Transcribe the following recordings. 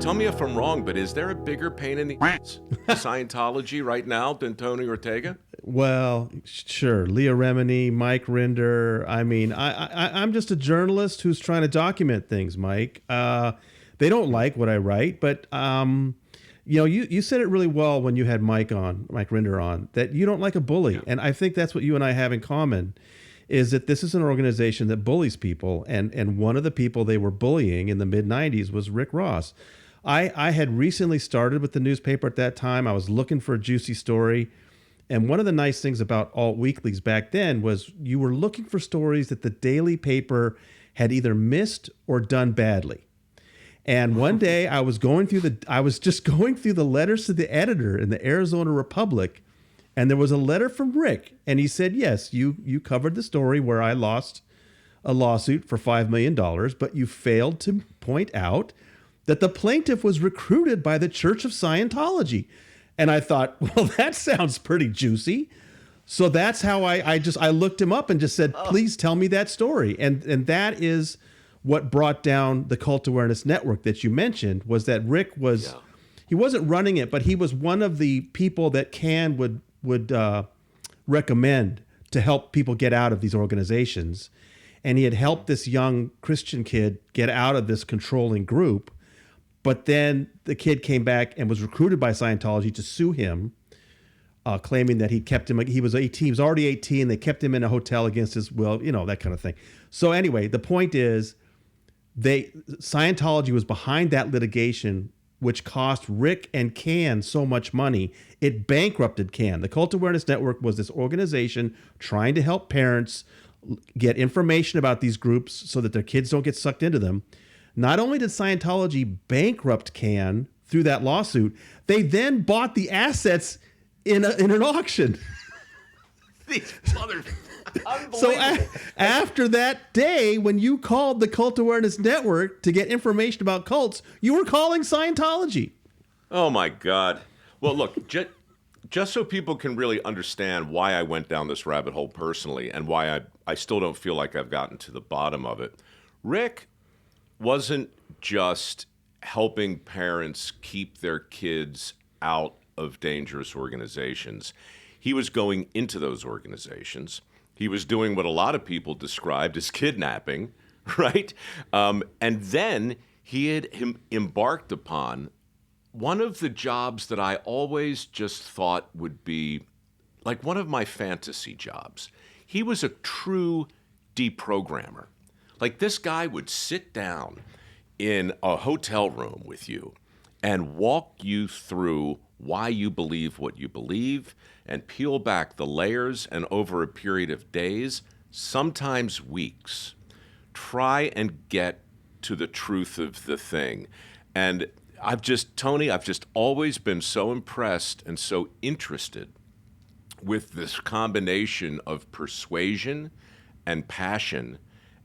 tell me if I'm wrong, but is there a bigger pain in the ass to Scientology right now than Tony Ortega? Well, sure. Leah Remini, Mike Rinder. I mean, I'm just a journalist who's trying to document things, Mike. They don't like what I write, but you said it really well when you had Mike Rinder on, that you don't like a bully. Yeah. And I think that's what you and I have in common, is that this is an organization that bullies people. And one of the people they were bullying in the mid-90s was Rick Ross. I had recently started with the newspaper at that time. I was looking for a juicy story. And one of the nice things about alt weeklies back then was you were looking for stories that the daily paper had either missed or done badly. And one day I was just going through the letters to the editor in the Arizona Republic, and there was a letter from Rick, and he said, yes, you covered the story where I lost a lawsuit for $5 million, but you failed to point out that the plaintiff was recruited by the Church of Scientology. And I thought, well, that sounds pretty juicy. So that's how I looked him up and just said, please tell me that story. And that is what brought down the Cult Awareness Network that you mentioned, was that Rick he wasn't running it, but he was one of the people that Can would recommend to help people get out of these organizations. And he had helped this young Christian kid get out of this controlling group. But then the kid came back and was recruited by Scientology to sue him, claiming that he kept him. He was 18. He was already 18. They kept him in a hotel against his will, that kind of thing. So anyway, the point is, Scientology was behind that litigation, which cost Rick and Can so much money. It bankrupted Can. The Cult Awareness Network was this organization trying to help parents get information about these groups so that their kids don't get sucked into them. Not only did Scientology bankrupt Can through that lawsuit, they then bought the assets in an auction. These mother... So after that day, when you called the Cult Awareness Network to get information about cults, you were calling Scientology. Oh, my God. Well, look, just so people can really understand why I went down this rabbit hole personally and why I still don't feel like I've gotten to the bottom of it. Rick wasn't just helping parents keep their kids out of dangerous organizations. He was going into those organizations. He was doing what a lot of people described as kidnapping, right? And then he had embarked upon one of the jobs that I always just thought would be like one of my fantasy jobs. He was a true deprogrammer. Like, this guy would sit down in a hotel room with you and walk you through why you believe what you believe and peel back the layers, and over a period of days, sometimes weeks, try and get to the truth of the thing. And Tony, I've just always been so impressed and so interested with this combination of persuasion and passion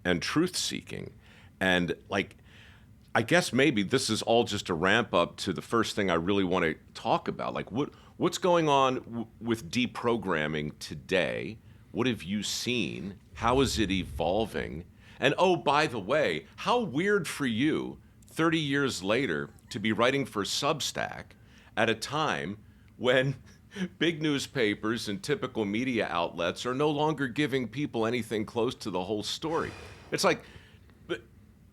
and truth-seeking. And I guess maybe this is all just a ramp up to the first thing I really want to talk about. Like, what's going on with deprogramming today? What have you seen? How is it evolving? And oh, by the way, how weird for you, 30 years later, to be writing for Substack at a time when big newspapers and typical media outlets are no longer giving people anything close to the whole story. It's like,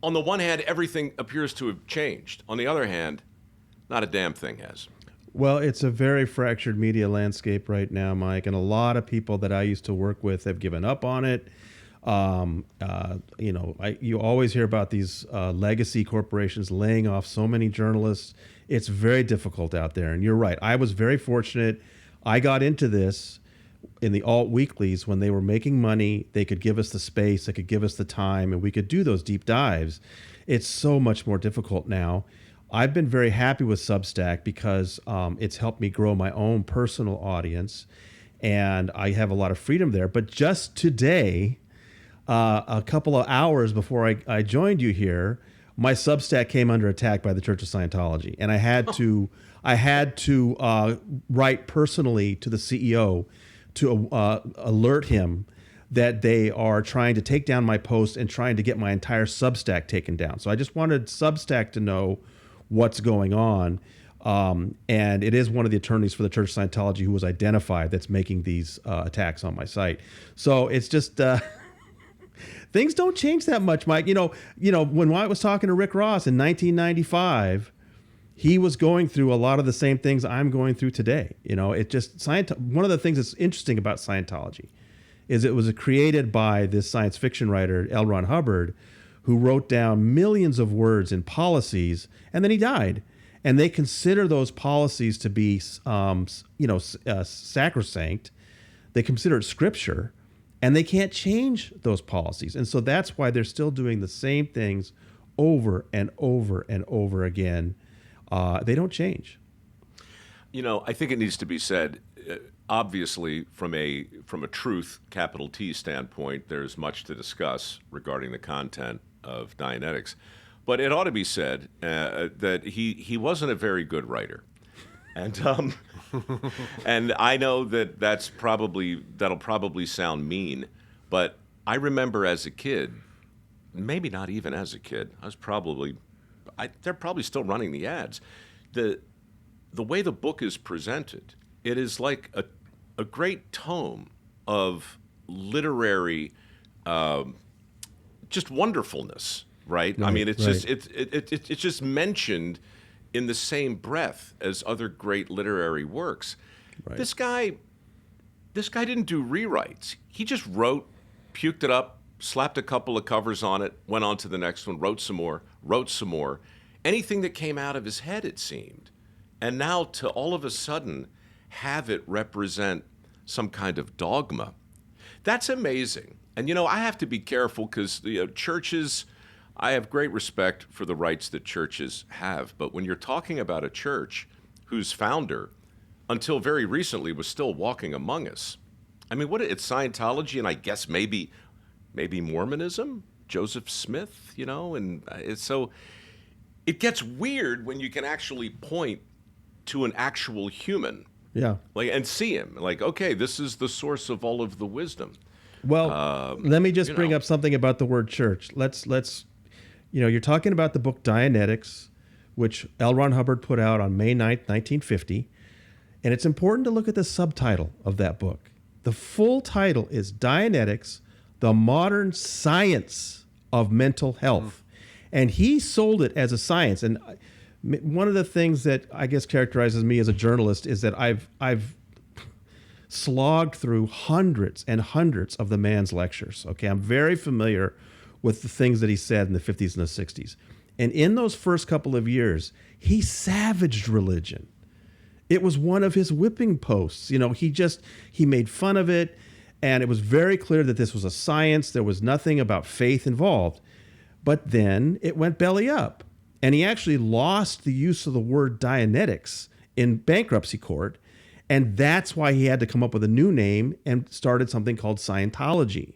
on the one hand, everything appears to have changed. On the other hand, not a damn thing has. Well, it's a very fractured media landscape right now, Mike, and a lot of people that I used to work with have given up on it. You always hear about these legacy corporations laying off so many journalists. It's very difficult out there, and you're right. I was very fortunate. I got into this in the alt weeklies when they were making money. They could give us the space, they could give us the time, and we could do those deep dives. It's so much more difficult now. I've been very happy with Substack because it's helped me grow my own personal audience, and I have a lot of freedom there. But just today, a couple of hours before I joined you here, my Substack came under attack by the Church of Scientology, and I had to write personally to the CEO to alert him that they are trying to take down my post and trying to get my entire Substack taken down. So I just wanted Substack to know what's going on. And it is one of the attorneys for the Church of Scientology who was identified that's making these attacks on my site. So it's just things don't change that much, Mike. You know, when I was talking to Rick Ross in 1995, he was going through a lot of the same things I'm going through today. You know, one of the things that's interesting about Scientology is it was created by this science fiction writer, L. Ron Hubbard, who wrote down millions of words in policies, and then he died. And they consider those policies to be, sacrosanct. They consider it scripture, and they can't change those policies. And so that's why they're still doing the same things over and over and over again. They don't change. You know, I think it needs to be said, obviously, from a truth, capital T standpoint, there's much to discuss regarding the content of Dianetics. But it ought to be said that he wasn't a very good writer. And and I know that'll probably sound mean, but I remember as a kid, maybe not even as a kid, they're probably still running the ads. The way the book is presented, it is like a great tome of literary just wonderfulness, right? I mean, it's just it's just mentioned in the same breath as other great literary works. Right. This guy didn't do rewrites. He just wrote, puked it up, slapped a couple of covers on it, went on to the next one, wrote some more. Anything that came out of his head, it seemed. And now to all of a sudden have it represent some kind of dogma, that's amazing. And, you know, I have to be careful because churches, I have great respect for the rights that churches have. But when you're talking about a church whose founder, until very recently, was still walking among us, I mean, it's Scientology and I guess maybe Mormonism, Joseph Smith, you know, and so it gets weird when you can actually point to an actual human, and see him, like, okay, this is the source of all of the wisdom. Well, let me just bring up something about the word church. Let's you're talking about the book Dianetics, which L. Ron Hubbard put out on May 9th, 1950, and it's important to look at the subtitle of that book. The full title is Dianetics, the Modern Science of Mental Health. And he sold it as a science. And one of the things that I guess characterizes me as a journalist is that I've slogged through hundreds and hundreds of the man's lectures. Okay, I'm very familiar with the things that he said in the 50s and the 60s. And in those first couple of years, he savaged religion. It was one of his whipping posts. You know, he made fun of it. And it was very clear that this was a science. There was nothing about faith involved. But then it went belly up. And he actually lost the use of the word Dianetics in bankruptcy court. And that's why he had to come up with a new name and started something called Scientology.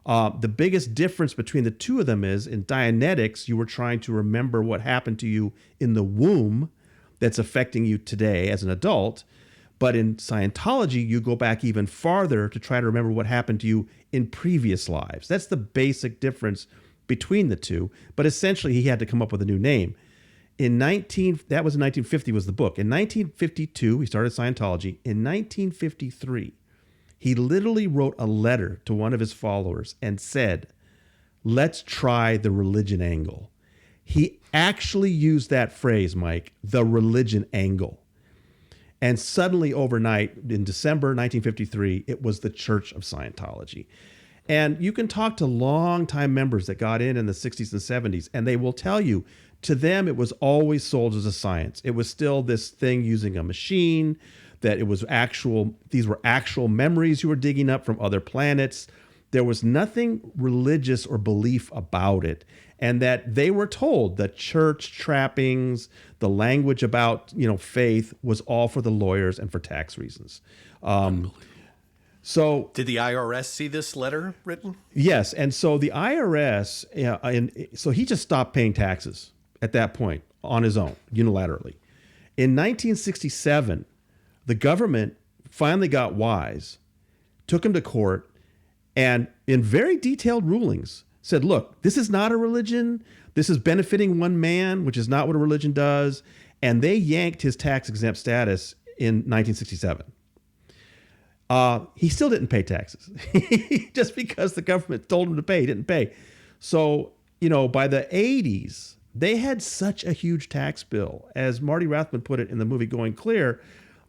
The biggest difference between the two of them is in Dianetics, you were trying to remember what happened to you in the womb that's affecting you today as an adult. But in Scientology, you go back even farther to try to remember what happened to you in previous lives. That's the basic difference between the two. But essentially, he had to come up with a new name. That was in 1950 was the book. In 1952, he started Scientology. In 1953, he literally wrote a letter to one of his followers and said, "Let's try the religion angle." He actually used that phrase, Mike, the religion angle. And suddenly overnight, in December 1953, it was the Church of Scientology. And you can talk to longtime members that got in the 60s and 70s, and they will tell you, to them, it was always sold as a science. It was still this thing using a machine, that it was these were actual memories you were digging up from other planets. There was nothing religious or belief about it. And that they were told that church trappings, the language about, faith was all for the lawyers and for tax reasons. So did the IRS see this letter written? Yes. And so the IRS, so he just stopped paying taxes at that point on his own, unilaterally. In 1967, the government finally got wise, took him to court, and in very detailed rulings, said, look, this is not a religion. This is benefiting one man, which is not what a religion does. And they yanked his tax-exempt status in 1967. He still didn't pay taxes. Just because the government told him to pay, he didn't pay. So, by the 80s, they had such a huge tax bill. As Marty Rathman put it in the movie Going Clear,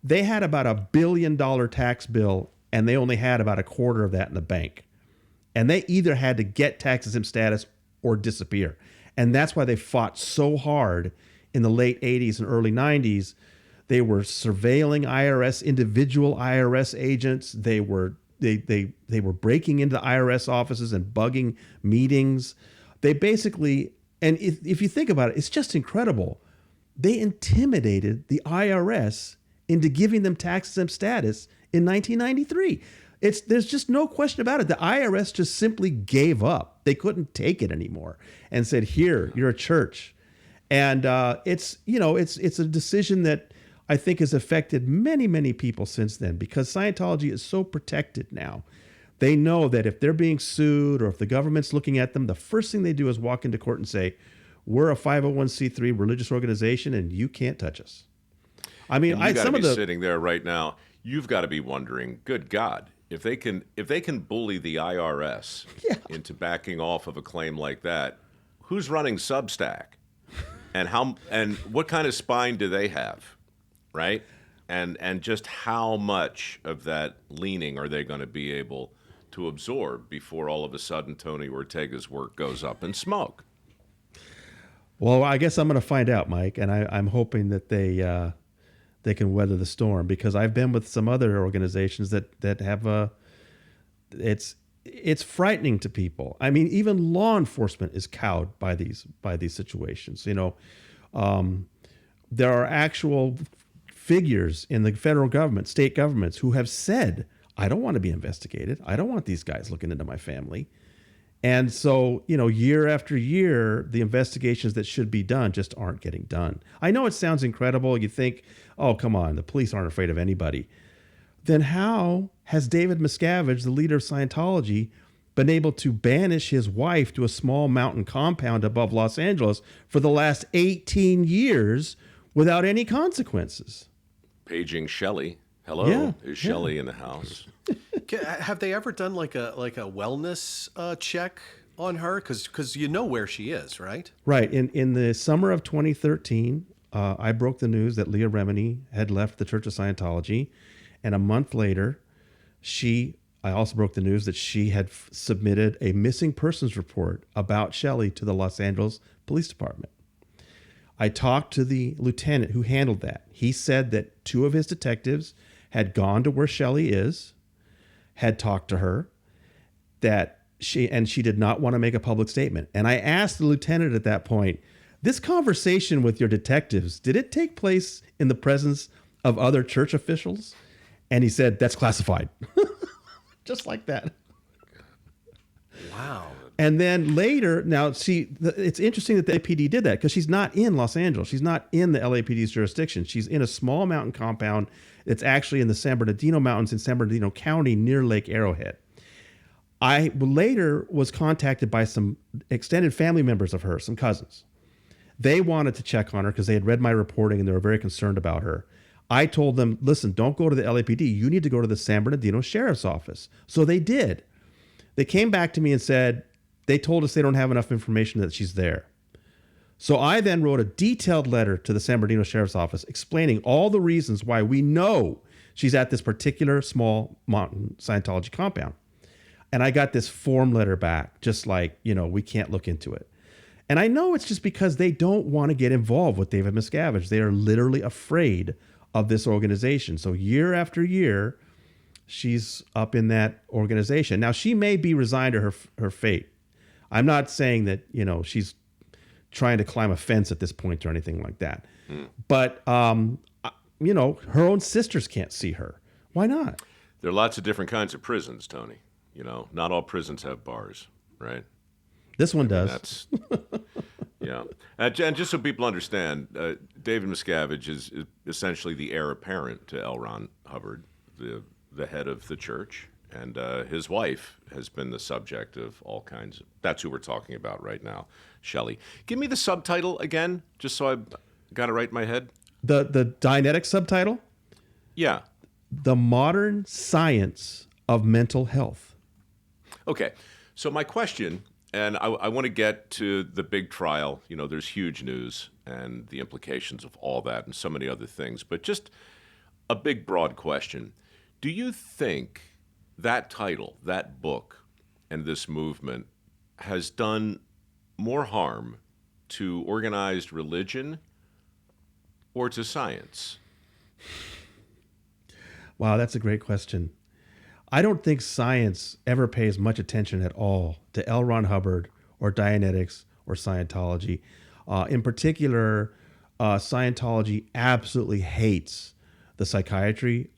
they had about $1 billion tax bill, and they only had about a quarter of that in the bank. And they either had to get tax-exempt status or disappear. And that's why they fought so hard in the late 80s and early 90s. They were surveilling individual IRS agents. They were breaking into the IRS offices and bugging meetings. They basically, and if you think about it, it's just incredible. They intimidated the IRS into giving them tax-exempt status in 1993. There's just no question about it. The IRS just simply gave up. They couldn't take it anymore and said, "Here, you're a church," and it's a decision that I think has affected many, many people since then, because Scientology is so protected now. They know that if they're being sued or if the government's looking at them, the first thing they do is walk into court and say, "We're a 501c3 religious organization, and you can't touch us." I mean, sitting there right now. You've got to be wondering, good God, if they can bully the IRS into backing off of a claim like that, who's running Substack, and what kind of spine do they have, right? And just how much of that leaning are they going to be able to absorb before all of a sudden Tony Ortega's work goes up in smoke? Well, I guess I'm going to find out, Mike, and I'm hoping that they can weather the storm, because I've been with some other organizations that have it's frightening to people. I mean, even law enforcement is cowed by these situations. There are actual figures in the federal government, state governments, who have said, "I don't want to be investigated. I don't want these guys looking into my family." And so, year after year, the investigations that should be done just aren't getting done. I know it sounds incredible. You think, oh, come on, the police aren't afraid of anybody. Then how has David Miscavige, the leader of Scientology, been able to banish his wife to a small mountain compound above Los Angeles for the last 18 years without any consequences? Paging Shelley. Hello, Yeah, is Shelley in the house? Have they ever done like a wellness check on her? Because you know where she is, right? Right. In the summer of 2013, I broke the news that Leah Remini had left the Church of Scientology. And a month later, I also broke the news that she had submitted a missing persons report about Shelley to the Los Angeles Police Department. I talked to the lieutenant who handled that. He said that 2 of his detectives had gone to where Shelley is, had talked to her, that she did not want to make a public statement. And I asked the lieutenant at that point, this conversation with your detectives, did it take place in the presence of other church officials? And he said, that's classified. Just like that. Wow. And then later, now see, it's interesting that the LAPD did that, because she's not in Los Angeles. She's not in the LAPD's jurisdiction. She's in a small mountain compound. It's actually in the San Bernardino Mountains in San Bernardino County near Lake Arrowhead. I later was contacted by some extended family members of hers, some cousins. They wanted to check on her because they had read my reporting and they were very concerned about her. I told them, listen, don't go to the LAPD. You need to go to the San Bernardino Sheriff's Office. So they did. They came back to me and said, they told us they don't have enough information that she's there. So I then wrote a detailed letter to the San Bernardino Sheriff's Office explaining all the reasons why we know she's at this particular small mountain Scientology compound. And I got this form letter back, just like, we can't look into it. And I know it's just because they don't want to get involved with David Miscavige. They are literally afraid of this organization. So year after year, she's up in that organization. Now, she may be resigned to her fate. I'm not saying that, she's trying to climb a fence at this point or anything like that. But, her own sisters can't see her. Why not? There are lots of different kinds of prisons, Tony. Not all prisons have bars, right? This one does. That's yeah. And just so people understand, David Miscavige is essentially the heir apparent to L. Ron Hubbard, the head of the church. And his wife has been the subject of all kinds of... That's who we're talking about right now, Shelley. Give me the subtitle again, just so I got it right in my head. The Dianetic subtitle? Yeah. The Modern Science of Mental Health. Okay. So my question, and I want to get to the big trial. You know, there's huge news and the implications of all that and so many other things. But just a big, broad question. Do you think that title, that book, and this movement has done more harm to organized religion or to science? Wow, that's a great question. I don't think science ever pays much attention at all to L. Ron Hubbard or Dianetics or Scientology. In particular, Scientology absolutely hates the psychiatry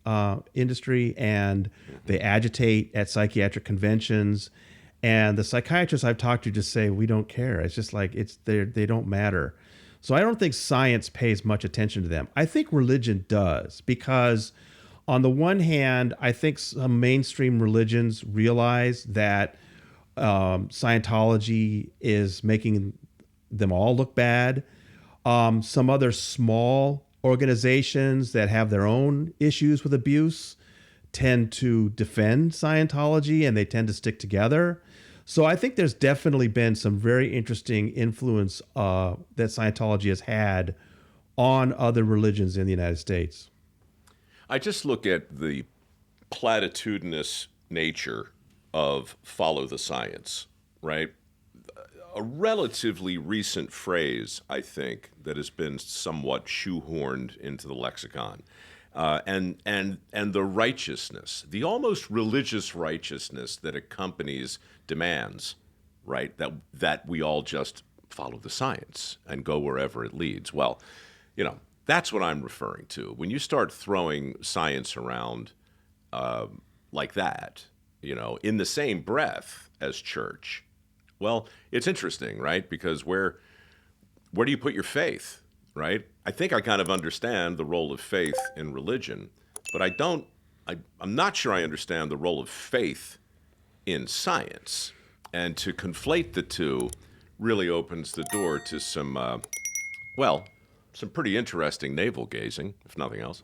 industry, and they agitate at psychiatric conventions. And the psychiatrists I've talked to just say, we don't care. It's just like they don't matter. So I don't think science pays much attention to them. I think religion does, because on the one hand, I think some mainstream religions realize that Scientology is making them all look bad. Some other small organizations that have their own issues with abuse tend to defend Scientology, and they tend to stick together. So I think there's definitely been some very interesting influence that Scientology has had on other religions in the United States. I just look at the platitudinous nature of follow the science, right? A relatively recent phrase, I think, that has been somewhat shoehorned into the lexicon. And the righteousness, the almost religious righteousness that accompanies demands, right? That we all just follow the science and go wherever it leads. Well, you know, that's what I'm referring to. When you start throwing science around like that, you know, in the same breath as church, well, it's interesting, right? Because where do you put your faith, right? I think I kind of understand the role of faith in religion, but I'm not sure I understand the role of faith in science. And to conflate the two really opens the door to some pretty interesting navel gazing, if nothing else.